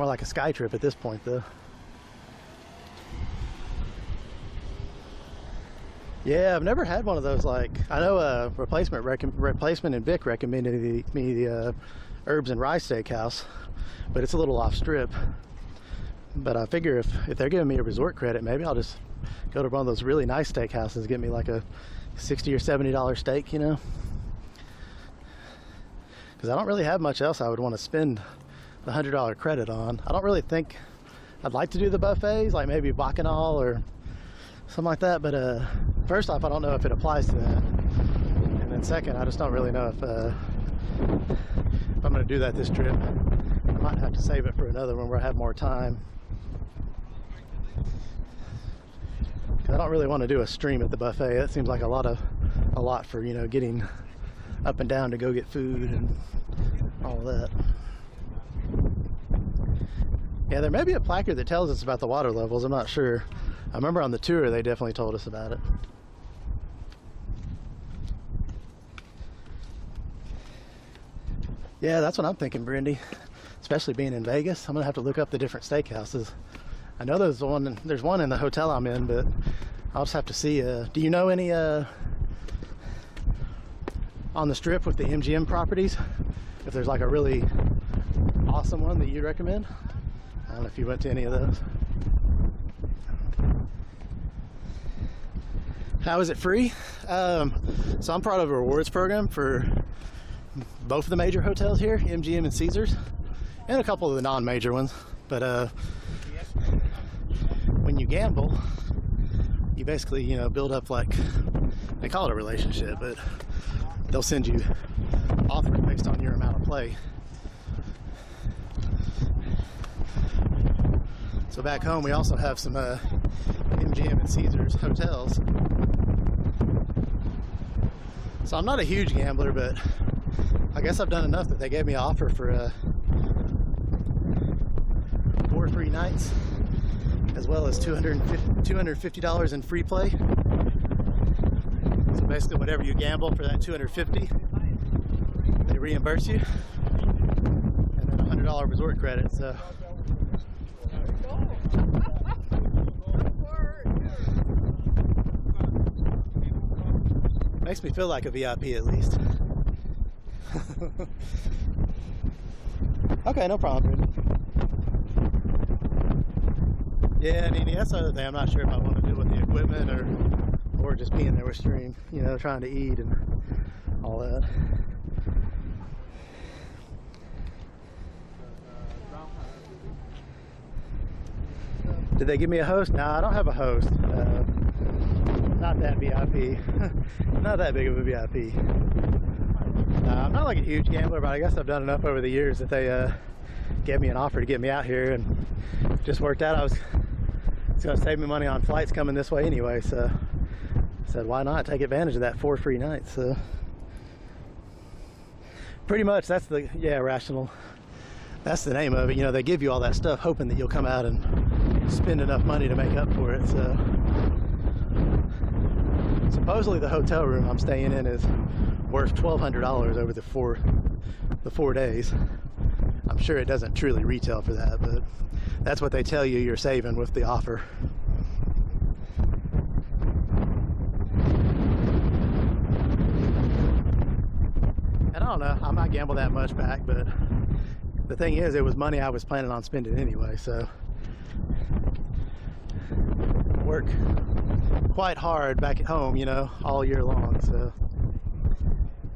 More like a sky trip at this point, though. Yeah, I've never had one of those. Like, I know Replacement and Vic recommended me the Herbs and Rye Steakhouse, but it's a little off strip. But I figure if they're giving me a resort credit, maybe I'll just go to one of those really nice steakhouses, get me like a $60 or $70 steak, you know? Because I don't really have much else I would want to spend the $100 credit on. I don't really think I'd like to do the buffets, like maybe Bacchanal or something like that. But first off, I don't know if it applies to that. And then second, I just don't really know if I'm going to do that this trip. I might have to save it for another one where I have more time. I don't really want to do a stream at the buffet. That seems like a lot for, you know, getting up and down to go get food and all of that. Yeah, there may be a placard that tells us about the water levels. I'm not sure. I remember on the tour they definitely told us about it. Yeah, that's what I'm thinking, Brindy. Especially being in Vegas, I'm gonna have to look up the different steakhouses. I know there's one in the hotel I'm in, but I'll just have to see. Do you know any on the strip with the MGM properties? If there's like a really awesome one that you recommend? I don't know if you went to any of those. How is it free? So I'm part of a rewards program for both of the major hotels here, MGM and Caesars, and a couple of the non-major ones. But when you gamble, you basically, you know, build up, like, they call it a relationship, but they'll send you offers based on your amount of play. So back home we also have some MGM and Caesars hotels. So I'm not a huge gambler, but I guess I've done enough that they gave me an offer for 4 free nights, as well as $250 in free play. So basically whatever you gamble for that $250, they reimburse you, and then a $100 resort credit. So makes me feel like a VIP at least. Okay, no problem. Yeah, Nene, that's the other thing. I'm not sure if I want to do with the equipment or just being there with stream, you know, trying to eat and all that. Did they give me a host? No, I don't have a host. Not that VIP. Not that big of a VIP. I'm not like a huge gambler, but I guess I've done enough over the years that they gave me an offer to get me out here, and just worked out. It's going to save me money on flights coming this way anyway, so I said, why not take advantage of that 4 free nights? So pretty much that's the, yeah, rational. That's the name of it. You know, they give you all that stuff hoping that you'll come out and spend enough money to make up for it. So supposedly the hotel room I'm staying in is worth $1,200 over the four days. I'm sure it doesn't truly retail for that, but that's what they tell you you're saving with the offer. And I don't know, I might gamble that much back, but the thing is, it was money I was planning on spending anyway, so I work quite hard back at home, you know, all year long. So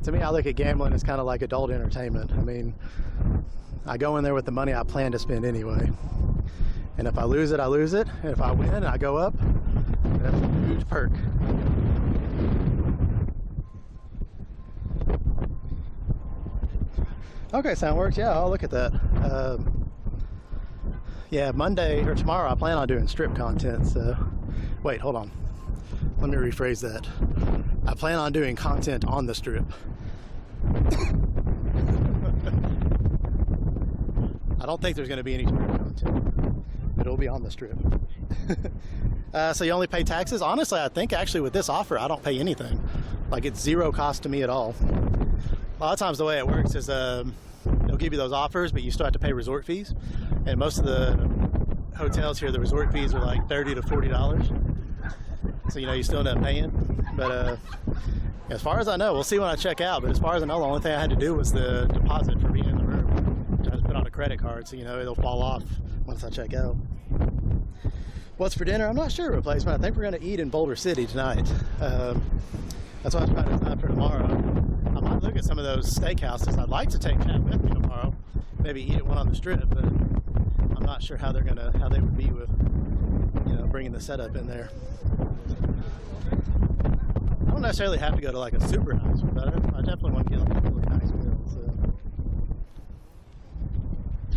to me, I look at gambling as kind of like adult entertainment. I mean, I go in there with the money I plan to spend anyway. And if I lose it, I lose it. And if I win, I go up. That's a huge perk. Okay, sound works. Yeah, I'll look at that. Yeah, Monday or tomorrow, I plan on doing strip content. So, wait, hold on. Let me rephrase that. I plan on doing content on the strip. I don't think there's going to be any strip content, but it'll be on the strip. So you only pay taxes? Honestly, I think actually with this offer, I don't pay anything. Like, it's zero cost to me at all. A lot of times the way it works is they'll they'll give you those offers, but you still have to pay resort fees. And most of the hotels here, the resort fees are like $30 to $40. So, you know, you still end up paying. But as far as I know, we'll see when I check out. But as far as I know, the only thing I had to do was the deposit for being in the room. I just put on a credit card, so, you know, it'll fall off once I check out. What's for dinner? I'm not sure, replacement. I think we're going to eat in Boulder City tonight. That's what I was trying to decide for tomorrow. I might look at some of those steakhouses. I'd like to take Chad with me tomorrow. Maybe eat at one on the strip, but I'm not sure how they would be with, you know, bringing the setup in there. I don't necessarily have to go to like a super nice one, but I definitely want to get like a really nice meal. So.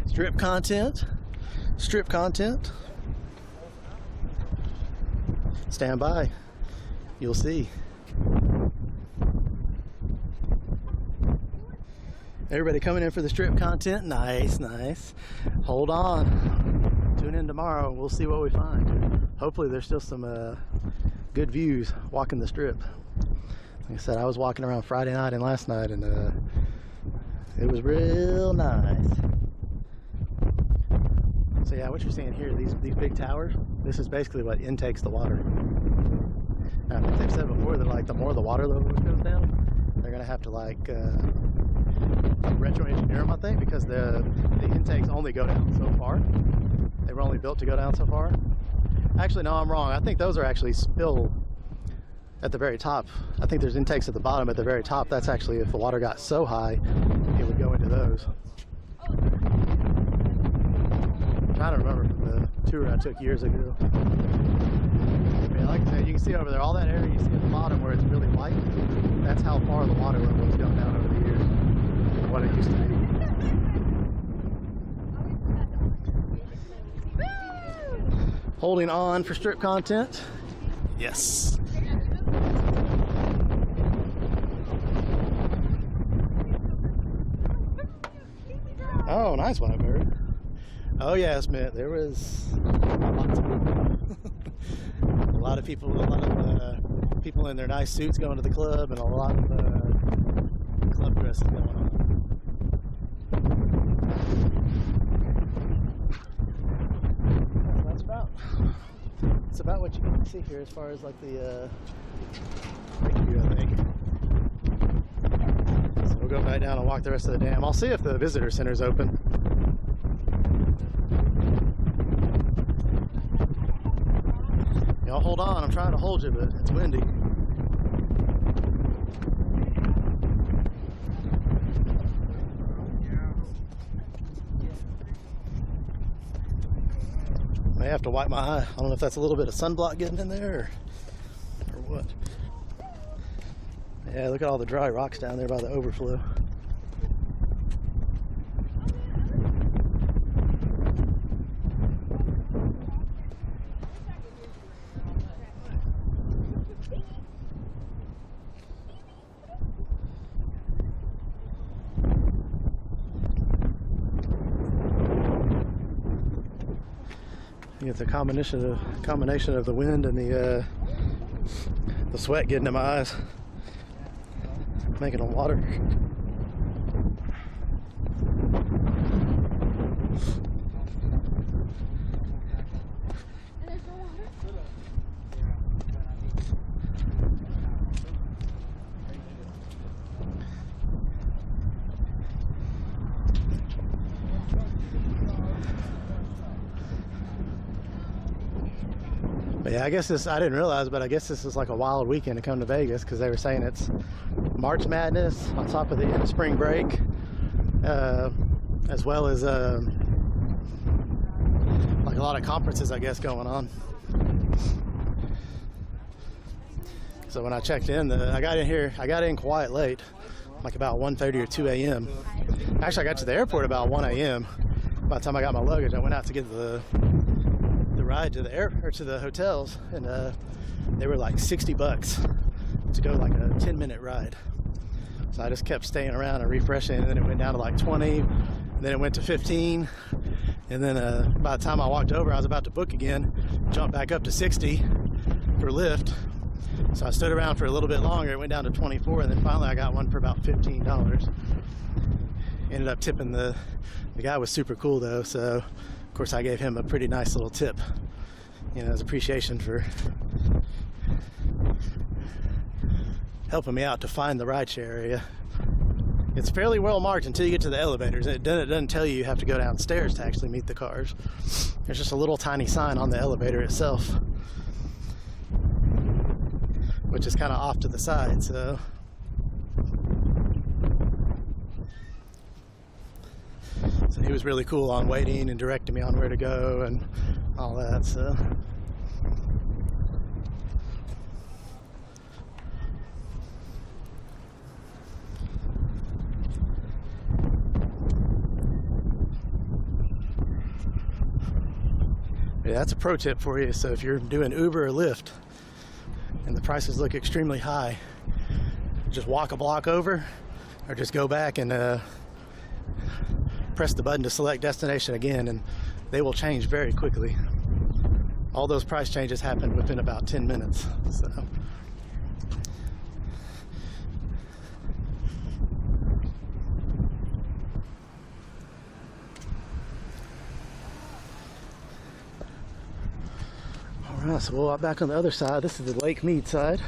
Strip content. Stand by. You'll see. Everybody coming in for the strip content. Nice. Hold on. Tune in tomorrow. We'll see what we find. Hopefully there's still some good views walking the strip. Like I said, I was walking around Friday night and last night, and it was real nice. So yeah, what you're seeing here, these big towers, this is basically what intakes the water. Now, I think they've said before that like the more the water level goes down, they're gonna have to like retro-engineer them, I think, because the intakes only go down so far. They were only built to go down so far. Actually, no, I'm wrong. I think those are actually spill at the very top. I think there's intakes at the bottom. At the very top, that's actually if the water got so high, it would go into those. I'm trying to remember from the tour I took years ago. Yeah, like I said, you can see over there, all that area you see at the bottom where it's really white, that's how far the water level has gone down over the years from what it used to be. Holding on for strip content. Yes. Oh, nice one, bird. Oh yes, man. There was lots of people. A lot of people in their nice suits going to the club, and a lot of club dresses going on. That's about what you can see here as far as like the view, I think. So we'll go back down and walk the rest of the dam. I'll see if the visitor center's open. Y'all hold on, I'm trying to hold you, but it's windy. May have to wipe my eye. I don't know if that's a little bit of sunblock getting in there or what. Yeah, look at all the dry rocks down there by the overflow. It's a combination of the wind and the sweat getting in my eyes, making them water. But yeah, I guess I didn't realize, but I guess this is like a wild weekend to come to Vegas, because they were saying it's March Madness on top of the end of spring break, as well as like a lot of conferences, I guess, going on. So when I checked in, I got in quite late, like about 1:30 or 2 a.m. Actually, I got to the airport about 1 a.m. By the time I got my luggage, I went out to get the ride to the hotels, and they were like $60 to go like a 10-minute ride. So I just kept staying around and refreshing, and then it went down to like 20, and then it went to 15, and then by the time I walked over, I was about to book again, jumped back up to 60 for Lyft. So I stood around for a little bit longer. It went down to 24, and then finally I got one for about $15. Ended up tipping the guy. Was super cool though, so of course I gave him a pretty nice little tip, you know, as appreciation for helping me out to find the rideshare area. It's fairly well marked until you get to the elevators. It doesn't tell you have to go downstairs to actually meet the cars. There's just a little tiny sign on the elevator itself, which is kind of off to the side, so he was really cool on waiting and directing me on where to go and all that, so yeah, that's a pro tip for you. So if you're doing Uber or Lyft and the prices look extremely high, just walk a block over or just go back and press the button to select destination again, and they will change very quickly. All those price changes happen within about 10 minutes. So alright, so we'll walk back on the other side. This is the Lake Mead side.